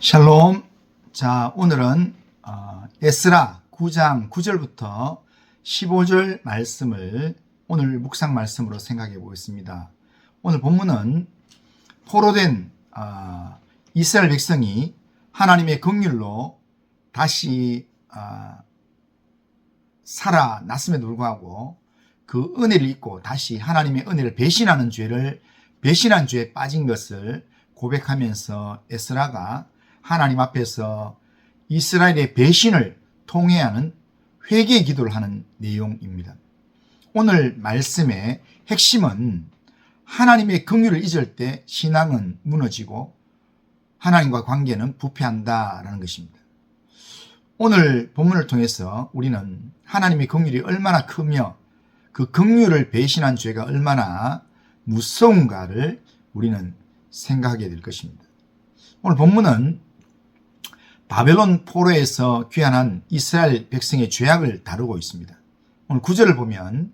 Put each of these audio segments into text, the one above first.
샬롬. 자, 오늘은 에스라 9장 9절부터 15절 말씀을 오늘 묵상 말씀으로 생각해 보겠습니다. 오늘 본문은 포로된 이스라엘 백성이 하나님의 긍휼로 다시 살아났음에도 불구하고 그 은혜를 잊고 다시 하나님의 은혜를 배신한 죄에 빠진 것을 고백하면서 에스라가 하나님 앞에서 이스라엘의 배신을 통회하는 회개의 기도를 하는 내용입니다. 오늘 말씀의 핵심은 하나님의 긍휼을 잊을 때 신앙은 무너지고 하나님과 관계는 부패한다라는 것입니다. 오늘 본문을 통해서 우리는 하나님의 긍휼이 얼마나 크며 그 긍휼을 배신한 죄가 얼마나 무서운가를 우리는 생각하게 될 것입니다. 오늘 본문은 바벨론 포로에서 귀환한 이스라엘 백성의 죄악을 다루고 있습니다. 오늘 9절을 보면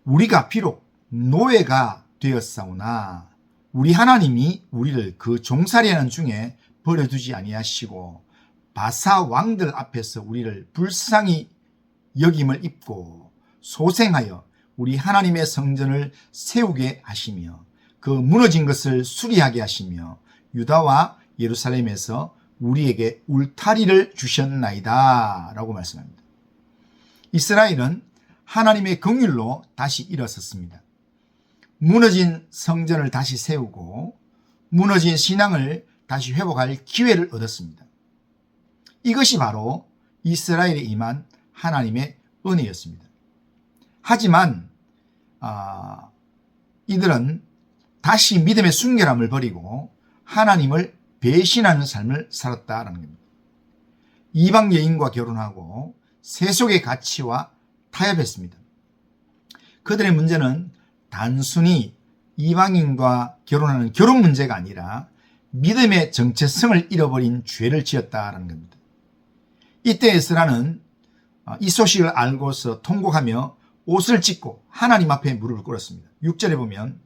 우리가 비록 노예가 되었사오나 우리 하나님이 우리를 그 종살이하는 중에 버려두지 아니하시고 바사 왕들 앞에서 우리를 불쌍히 여김을 입고 소생하여 우리 하나님의 성전을 세우게 하시며 그 무너진 것을 수리하게 하시며 유다와 예루살렘에서 우리에게 울타리를 주셨나이다 라고 말씀합니다. 이스라엘은 하나님의 긍휼로 다시 일어섰습니다. 무너진 성전을 다시 세우고 무너진 신앙을 다시 회복할 기회를 얻었습니다. 이것이 바로 이스라엘에 임한 하나님의 은혜였습니다. 하지만 이들은 다시 믿음의 순결함을 버리고 하나님을 배신하는 삶을 살았다는 겁니다. 이방 여인과 결혼하고 세속의 가치와 타협했습니다. 그들의 문제는 단순히 이방인과 결혼하는 결혼 문제가 아니라 믿음의 정체성을 잃어버린 죄를 지었다는 겁니다. 이때 에스라는 이 소식을 알고서 통곡하며 옷을 찢고 하나님 앞에 무릎을 꿇었습니다. 6절에 보면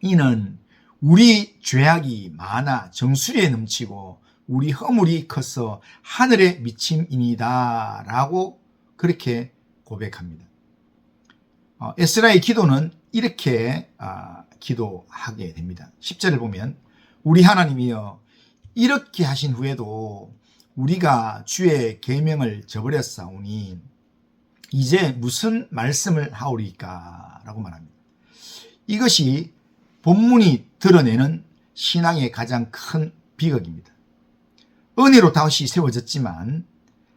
이는 우리 죄악이 많아 정수리에 넘치고 우리 허물이 커서 하늘에 미침이니이다 라고 그렇게 고백합니다. 에스라의 기도는 이렇게 기도하게 됩니다. 10절을 보면 우리 하나님이여 이렇게 하신 후에도 우리가 주의 계명을 저버렸사오니 이제 무슨 말씀을 하오리까 라고 말합니다. 이것이 본문이 드러내는 신앙의 가장 큰 비극입니다. 은혜로 다시 세워졌지만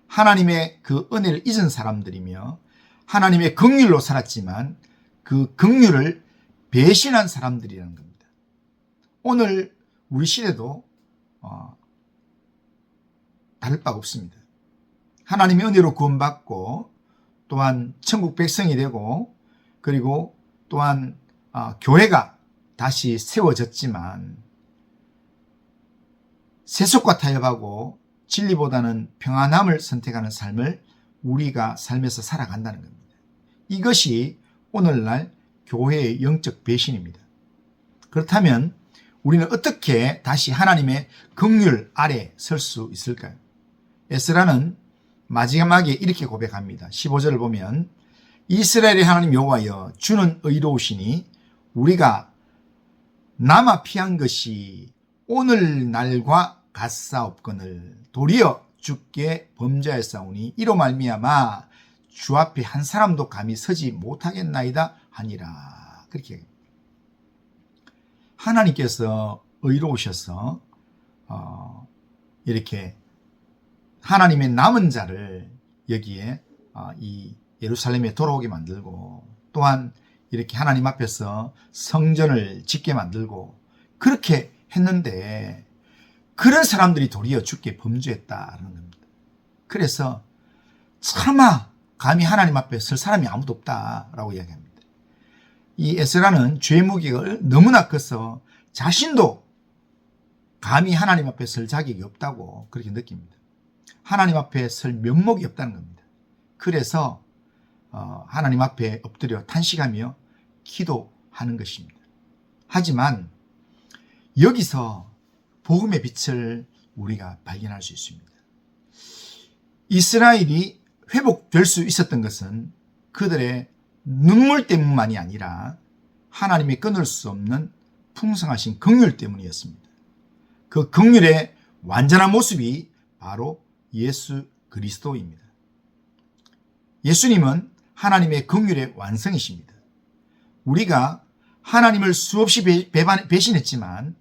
하나님의 그 은혜를 잊은 사람들이며 하나님의 긍휼로 살았지만 그 긍휼을 배신한 사람들이라는 겁니다. 오늘 우리 시대도 다를 바가 없습니다. 하나님의 은혜로 구원받고 또한 천국 백성이 되고 그리고 또한 교회가 다시 세워졌지만 세속과 타협하고 진리보다는 평안함을 선택하는 삶을 우리가 삶에서 살아간다는 겁니다. 이것이 오늘날 교회의 영적 배신입니다. 그렇다면 우리는 어떻게 다시 하나님의 긍휼 아래 설 수 있을까요? 에스라는 마지막에 이렇게 고백합니다. 15절을 보면 이스라엘의 하나님 여호와여 주는 의로우시니 우리가 남아 피한 것이 오늘날과 같사옵거늘 도리어 주께 범죄하였사오니 이로 말미암아 주 앞에 한 사람도 감히 서지 못하겠나이다 하니라. 그렇게 얘기합니다. 하나님께서 의로우셔서 이렇게 하나님의 남은 자를 여기에 이 예루살렘에 돌아오게 만들고 또한 이렇게 하나님 앞에서 성전을 짓게 만들고 그렇게 했는데 그런 사람들이 도리어 주께 범죄했다는 겁니다. 그래서 차마 감히 하나님 앞에 설 사람이 아무도 없다라고 이야기합니다. 이 에스라는 죄 무게가 너무나 커서 자신도 감히 하나님 앞에 설 자격이 없다고 그렇게 느낍니다. 하나님 앞에 설 면목이 없다는 겁니다. 그래서 하나님 앞에 엎드려 탄식하며 기도하는 것입니다. 하지만 여기서 복음의 빛을 우리가 발견할 수 있습니다. 이스라엘이 회복될 수 있었던 것은 그들의 눈물 때문만이 아니라 하나님이 끊을 수 없는 풍성하신 긍휼 때문이었습니다. 그 긍휼의 완전한 모습이 바로 예수 그리스도입니다. 예수님은 하나님의 긍휼의 완성이십니다. 우리가 하나님을 수없이 배신했지만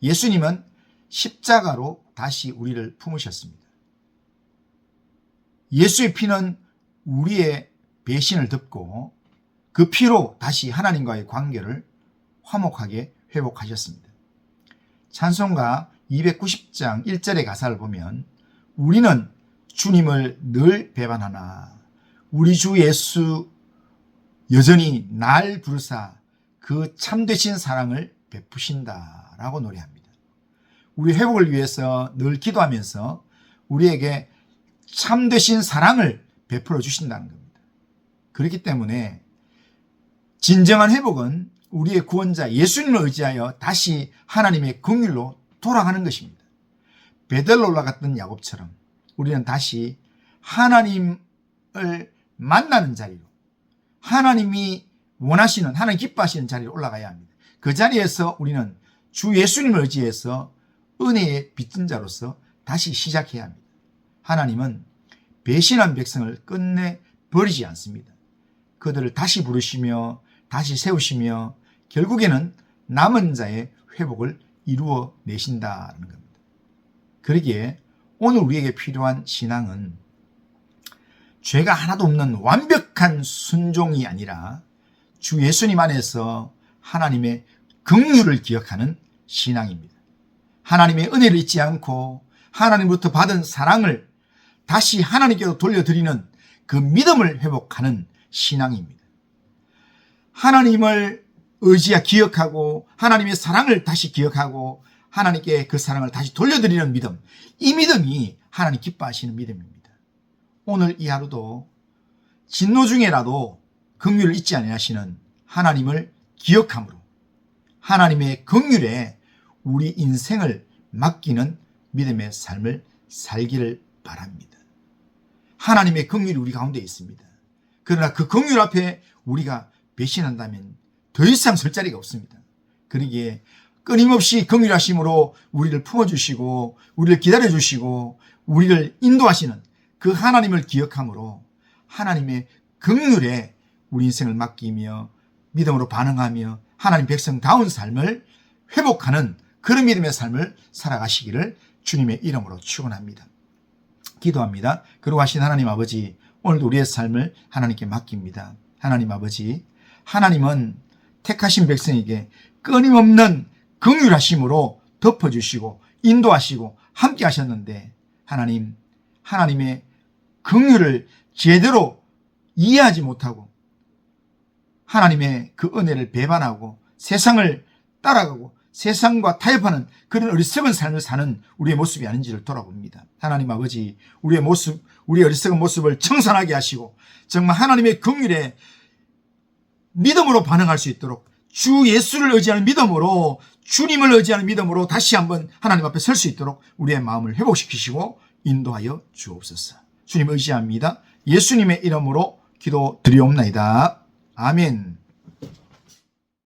예수님은 십자가로 다시 우리를 품으셨습니다. 예수의 피는 우리의 배신을 덮고 그 피로 다시 하나님과의 관계를 화목하게 회복하셨습니다. 찬송가 290장 1절의 가사를 보면 우리는 주님을 늘 배반하나 우리 주 예수 여전히 날 부르사 그 참되신 사랑을 베푸신다 라고 노래합니다. 우리 회복을 위해서 늘 기도하면서 우리에게 참되신 사랑을 베풀어 주신다는 겁니다. 그렇기 때문에 진정한 회복은 우리의 구원자 예수님을 의지하여 다시 하나님의 긍휼로 돌아가는 것입니다. 베델로 올라갔던 야곱처럼 우리는 다시 하나님을 만나는 자리로, 하나님이 원하시는, 하나님 기뻐하시는 자리로 올라가야 합니다. 그 자리에서 우리는 주 예수님을 의지해서 은혜의 빚진 자로서 다시 시작해야 합니다. 하나님은 배신한 백성을 끝내 버리지 않습니다. 그들을 다시 부르시며 다시 세우시며 결국에는 남은 자의 회복을 이루어 내신다는 겁니다. 그러기에 오늘 우리에게 필요한 신앙은 죄가 하나도 없는 완벽한 순종이 아니라 주 예수님 안에서 하나님의 긍휼을 기억하는 신앙입니다. 하나님의 은혜를 잊지 않고 하나님부터 받은 사랑을 다시 하나님께로 돌려드리는 그 믿음을 회복하는 신앙입니다. 하나님을 의지하 기억하고 하나님의 사랑을 다시 기억하고 하나님께 그 사랑을 다시 돌려드리는 믿음, 이 믿음이 하나님 기뻐하시는 믿음입니다. 오늘 이 하루도 진노 중에라도 긍휼을 잊지 아니하시는 하나님을 기억함으로 하나님의 긍휼에 우리 인생을 맡기는 믿음의 삶을 살기를 바랍니다. 하나님의 긍휼이 우리 가운데 있습니다. 그러나 그 긍휼 앞에 우리가 배신한다면 더 이상 설 자리가 없습니다. 그러기에 끊임없이 긍휼하심으로 우리를 품어주시고 우리를 기다려주시고 우리를 인도하시는 그 하나님을 기억함으로 하나님의 긍휼에 우리 인생을 맡기며 믿음으로 반응하며 하나님 백성다운 삶을 회복하는 그런 믿음의 삶을 살아가시기를 주님의 이름으로 축원합니다. 기도합니다. 거룩하신 하나님 아버지, 오늘도 우리의 삶을 하나님께 맡깁니다. 하나님 아버지, 하나님은 택하신 백성에게 끊임없는 긍휼하심으로 덮어주시고 인도하시고 함께 하셨는데 하나님, 하나님의 긍휼을 제대로 이해하지 못하고 하나님의 그 은혜를 배반하고 세상을 따라가고 세상과 타협하는 그런 어리석은 삶을 사는 우리의 모습이 아닌지를 돌아봅니다. 하나님 아버지, 우리의 모습, 우리의 어리석은 모습을 청산하게 하시고 정말 하나님의 긍휼에 믿음으로 반응할 수 있도록 주 예수를 의지하는 믿음으로, 주님을 의지하는 믿음으로 다시 한번 하나님 앞에 설 수 있도록 우리의 마음을 회복시키시고 인도하여 주옵소서. 주님 의지합니다. 예수님의 이름으로 기도드리옵나이다. 아멘.